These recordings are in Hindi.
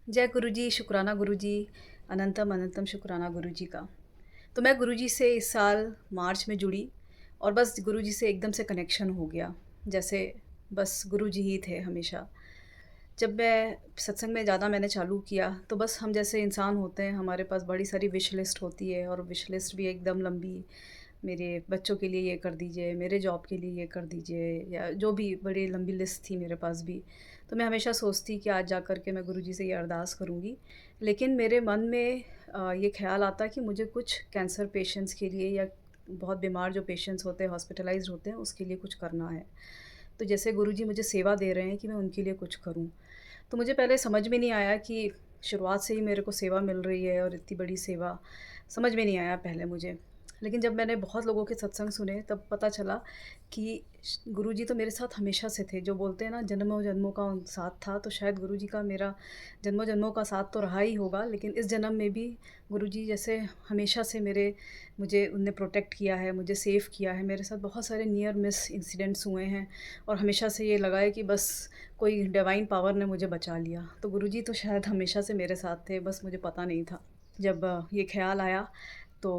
जय गुरुजी, शुक्राना गुरुजी, अनंतम अनंतम शुक्राना गुरुजी का। तो मैं गुरुजी से इस साल मार्च में जुड़ी और बस गुरुजी से एकदम से कनेक्शन हो गया। जैसे बस गुरुजी ही थे हमेशा। जब मैं सत्संग में ज़्यादा मैंने चालू किया, तो बस हम जैसे इंसान होते हैं, हमारे पास बड़ी सारी विश लिस्ट होती है और विश लिस्ट भी एकदम लंबी। मेरे बच्चों के लिए ये कर दीजिए, मेरे जॉब के लिए ये कर दीजिए या जो भी बड़ी लंबी लिस्ट थी मेरे पास भी। तो मैं हमेशा सोचती कि आज जा कर के मैं गुरुजी से ये अरदास करूँगी। लेकिन मेरे मन में ये ख़्याल आता कि मुझे कुछ कैंसर पेशेंट्स के लिए या बहुत बीमार जो पेशेंट्स होते हैं, हॉस्पिटलाइज़्ड होते हैं, उसके लिए कुछ करना है। तो जैसे गुरुजी मुझे सेवा दे रहे हैं कि मैं उनके लिए कुछ करूँ। तो मुझे पहले समझ में नहीं आया कि शुरुआत से ही मेरे को सेवा मिल रही है और इतनी बड़ी सेवा, समझ में नहीं आया पहले मुझे। लेकिन जब मैंने बहुत लोगों के सत्संग सुने तब पता चला कि गुरुजी तो मेरे साथ हमेशा से थे। जो बोलते हैं ना जन्मों-जन्मों का साथ था, तो शायद गुरुजी का मेरा जन्मों-जन्मों का साथ तो रहा ही होगा, लेकिन इस जन्म में भी गुरुजी जैसे हमेशा से मुझे उनने प्रोटेक्ट किया है, मुझे सेव किया है। मेरे साथ बहुत सारे नियर मिस इंसिडेंट्स हुए हैं और हमेशा से ये लगा है कि बस कोई डिवाइन पावर ने मुझे बचा लिया। तो गुरुजी तो शायद हमेशा से मेरे साथ थे, बस मुझे पता नहीं था। जब ये ख़्याल आया तो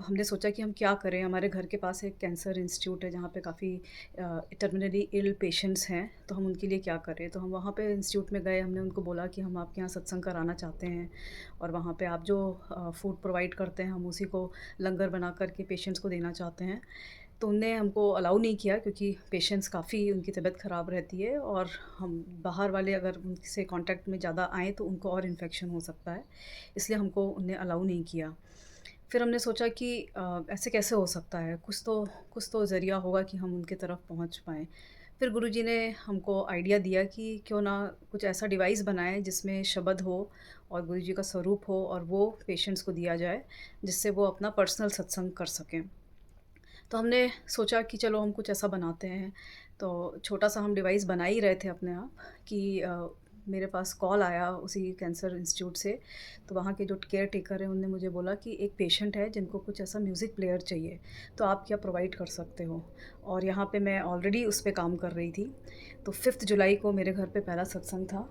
हमने सोचा कि हम क्या करें? हमारे घर के पास एक कैंसर इंस्टीट्यूट है जहाँ पे काफ़ी टर्मिनली इल पेशेंट्स हैं, तो हम उनके लिए क्या करें? तो हम वहाँ पे इंस्टीट्यूट में गए, हमने उनको बोला कि हम आपके यहाँ सत्संग कराना चाहते हैं और वहाँ पे आप जो फूड प्रोवाइड करते हैं, हम उसी को लंगर बना कर के पेशेंट्स को देना चाहते हैं। तो उनने हमको अलाउ नहीं किया क्योंकि पेशेंट्स काफ़ी उनकी तबीयत ख़राब रहती है और हम बाहर वाले अगर उनसे कॉन्टैक्ट में ज़्यादा आएँ तो उनको और इन्फेक्शन हो सकता है, इसलिए हमको उनने अलाउ नहीं किया। फिर हमने सोचा कि ऐसे कैसे हो सकता है? कुछ तो ज़रिया होगा कि हम उनके तरफ पहुँच पाएँ। फिर गुरुजी ने हमको आइडिया दिया कि क्यों ना कुछ ऐसा डिवाइस बनाएँ जिसमें शब्द हो और गुरुजी का स्वरूप हो और वो पेशेंट्स को दिया जाए, जिससे वो अपना पर्सनल सत्संग कर सकें। तो हमने सोचा कि चलो हम कुछ ऐसा बनाते हैं। तो छोटा-सा हम डिवाइस बना ही रहे थे अपने आप कि मेरे पास कॉल आया उसी कैंसर इंस्टीट्यूट से। तो वहाँ के जो केयर टेकर हैं उन्होंने मुझे बोला कि एक पेशेंट है जिनको कुछ ऐसा म्यूज़िक प्लेयर चाहिए, तो आप क्या प्रोवाइड कर सकते हो? और यहाँ पे मैं ऑलरेडी उस पे काम कर रही थी। तो 5th जुलाई को मेरे घर पे पहला सत्संग था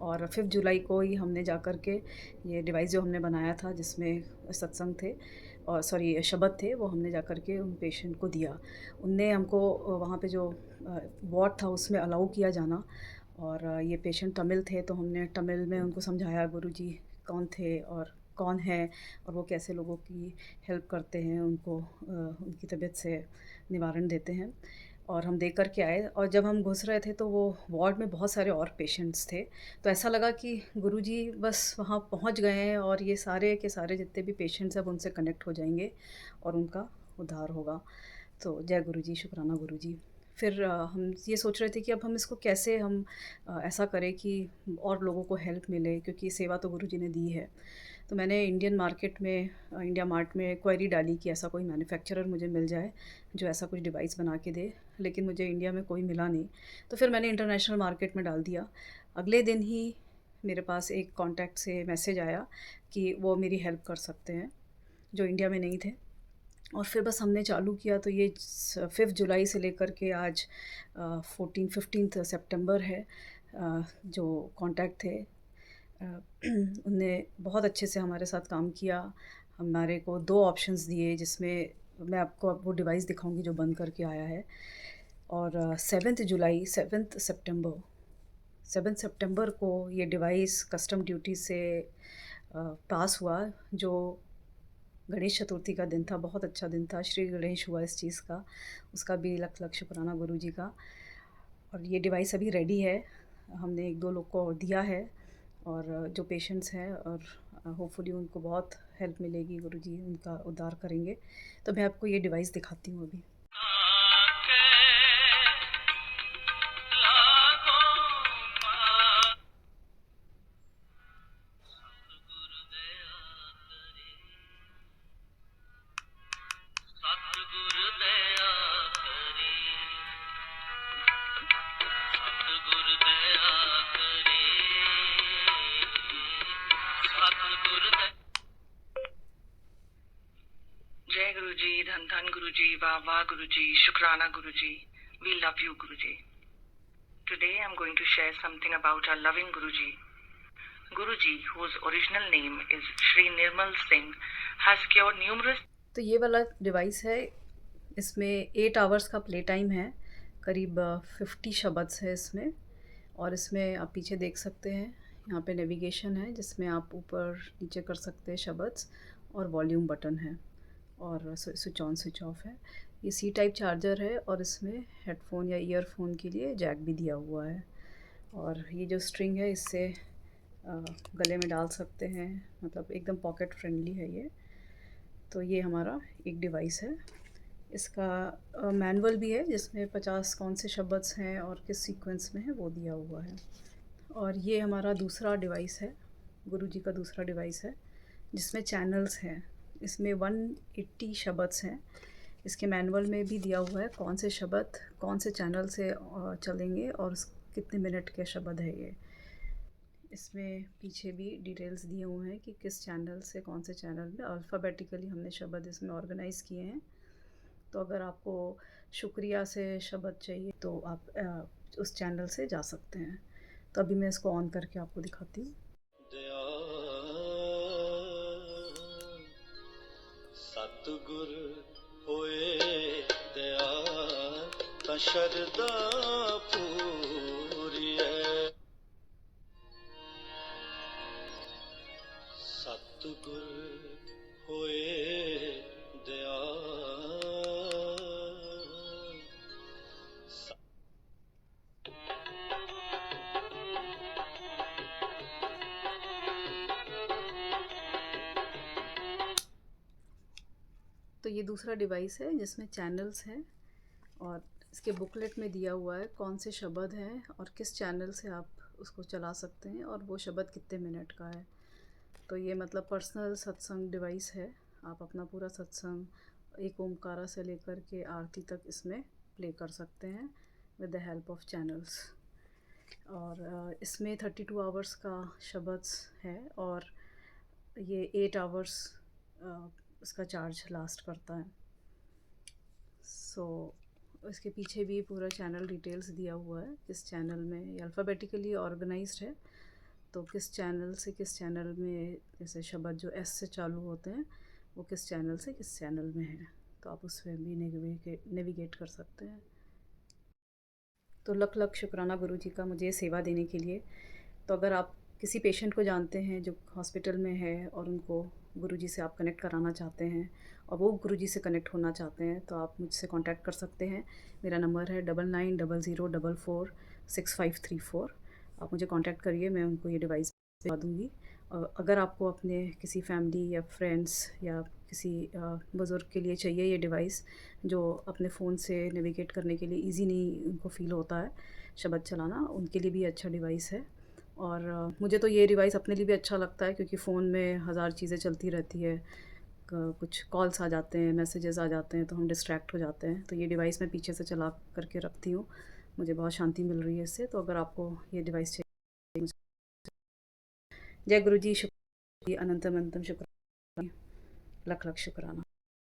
और 5th जुलाई को ही हमने जा कर के ये डिवाइस जो हमने बनाया था जिसमें सत्संग थे और सॉरी शब्द थे, वो हमने जा कर के उन पेशेंट को दिया। उनने हमको वहाँ पे जो वार्ड था उसमें अलाउ किया जाना और ये पेशेंट तमिल थे तो हमने तमिल में उनको समझाया गुरुजी कौन थे और कौन है और वो कैसे लोगों की हेल्प करते हैं, उनको उनकी तबीयत से निवारण देते हैं। और हम देख कर के आए और जब हम घुस रहे थे तो वो वार्ड में बहुत सारे और पेशेंट्स थे। तो ऐसा लगा कि गुरुजी बस वहाँ पहुँच गए हैं और ये सारे के सारे जितने भी पेशेंट्स हैं अब उनसे कनेक्ट हो जाएँगे और उनका उद्धार होगा। तो जय गुरुजी, शुक्राना गुरुजी। फिर हम ये सोच रहे थे कि अब हम इसको कैसे ऐसा करें कि और लोगों को हेल्प मिले क्योंकि सेवा तो गुरुजी ने दी है। तो मैंने इंडियन मार्केट में इंडिया मार्ट में क्वेरी डाली कि ऐसा कोई मैन्युफैक्चरर मुझे मिल जाए, जो ऐसा कुछ डिवाइस बना के दे, लेकिन मुझे इंडिया में कोई मिला नहीं। तो फिर मैंने इंटरनेशनल मार्केट में डाल दिया। अगले दिन ही मेरे पास एक कॉन्टैक्ट से मैसेज आया कि वो मेरी हेल्प कर सकते हैं, जो इंडिया में नहीं थे। और फिर बस हमने चालू किया तो ये 5th जुलाई से लेकर के आज 15th सितंबर है। जो कॉन्टैक्ट थे उनने बहुत अच्छे से हमारे साथ काम किया। हमारे को 2 ऑप्शंस दिए जिसमें मैं आपको अब वो डिवाइस दिखाऊँगी जो बन करके आया है। और 7th सितंबर 7 सितंबर को ये डिवाइस कस्टम ड्यूटी से पास हुआ, जो गणेश चतुर्थी का दिन था, बहुत अच्छा दिन था, श्री गणेश हुआ इस चीज़ का, उसका भी लख-लख शुक्राना गुरुजी का। और ये डिवाइस अभी रेडी है, हमने 1-2 लोग को दिया है और जो पेशेंट्स हैं और होपफुली उनको बहुत हेल्प मिलेगी, गुरुजी उनका उद्धार करेंगे। तो मैं आपको ये डिवाइस दिखाती हूँ अभी। जय गुरुजी, धन धन गुरुजी, वाह वाह गुरुजी, शुक्राना गुरुजी. We love you, Guruji. Today I'm going to share something about our loving Guruji. Guruji, whose original name is Shri Nirmal Singh, has cured numerous. तो ये वाला डिवाइस है, इसमें 8 आवर्स का प्ले टाइम है, करीब 50 शब्द्स है इसमें। और इसमें आप पीछे देख सकते हैं, यहाँ पे नेविगेशन है जिसमें आप ऊपर नीचे कर सकते हैं शब्द्स, और वॉल्यूम बटन है, और स्विच ऑन स्विच ऑफ है। ये सी टाइप चार्जर है, और इसमें हेडफोन या ईयरफोन के लिए जैक भी दिया हुआ है। और ये जो स्ट्रिंग है इससे गले में डाल सकते हैं, मतलब एकदम पॉकेट फ्रेंडली है ये। तो ये हमारा एक डिवाइस है। इसका मैनुअल भी है जिसमें 50 कौन से शब्द्स हैं और किस सीक्वेंस में है वो दिया हुआ है। और ये हमारा दूसरा डिवाइस है, गुरुजी का दूसरा डिवाइस है, जिसमें चैनल्स हैं। इसमें 180 शब्द्स हैं। इसके मैनुअल में भी दिया हुआ है कौन से शब्द कौन से चैनल से चलेंगे और कितने मिनट के शब्द है ये। इसमें पीछे भी डिटेल्स दिए हुए हैं कि किस चैनल से कौन से चैनल में अल्फ़ाबेटिकली हमने शब्द इसमें ऑर्गेनाइज़ किए हैं। तो अगर आपको शुक्रिया से शब्द चाहिए तो आप उस चैनल से जा सकते हैं। तो अभी मैं इसको ऑन करके आपको दिखाती हूँ। सतगुर होए दयाल ता शरदा पूरिए। सतगुर होए दयाल। तो ये दूसरा डिवाइस है जिसमें चैनल्स हैं, और इसके बुकलेट में दिया हुआ है कौन से शब्द हैं और किस चैनल से आप उसको चला सकते हैं, और वो शब्द कितने मिनट का है। तो ये मतलब पर्सनल सत्संग डिवाइस है। आप अपना पूरा सत्संग एक ओमकारा से लेकर के आरती तक इसमें प्ले कर सकते हैं with the help of channels. और इसमें 32 आवर्स का शब्द है, और ये 8 आवर्स इसका चार्ज लास्ट करता है। सो इसके पीछे भी पूरा चैनल डिटेल्स दिया हुआ है, किस चैनल में ये अल्फ़ाबेटिकली ऑर्गेनाइज्ड है। तो किस चैनल से किस चैनल में, जैसे शब्द जो एस से चालू होते हैं वो किस चैनल से किस चैनल में है, तो आप उसमें भी नेविगेट कर सकते हैं। तो लख लख शुक्राना गुरुजी का मुझे सेवा देने के लिए। तो अगर आप किसी पेशेंट को जानते हैं जो हॉस्पिटल में है और उनको गुरुजी से आप कनेक्ट कराना चाहते हैं, और वो गुरुजी से कनेक्ट होना चाहते हैं, तो आप मुझसे कांटेक्ट कर सकते हैं। मेरा नंबर है 9900446534। आप मुझे कांटेक्ट करिए, मैं उनको ये डिवाइस दिला दूँगी। अगर आपको अपने किसी फैमिली या फ्रेंड्स या किसी बुज़ुर्ग के लिए चाहिए ये डिवाइस, जो अपने फ़ोन से नेविगेट करने के लिए ईज़ी नहीं उनको फ़ील होता है शब्द चलाना, उनके लिए भी अच्छा डिवाइस है। और मुझे तो ये डिवाइस अपने लिए भी अच्छा लगता है, क्योंकि फ़ोन में हज़ार चीज़ें चलती रहती है, कुछ कॉल्स आ जाते हैं, मैसेजेस आ जाते हैं, तो हम डिस्ट्रैक्ट हो जाते हैं। तो ये डिवाइस मैं पीछे से चला करके रखती हूँ, मुझे बहुत शांति मिल रही है इससे। तो अगर आपको ये डिवाइस चाहिए, जय गुरु जी, शुक्र, अनंतम अनंतम शुक्र, लख लख शुक्राना।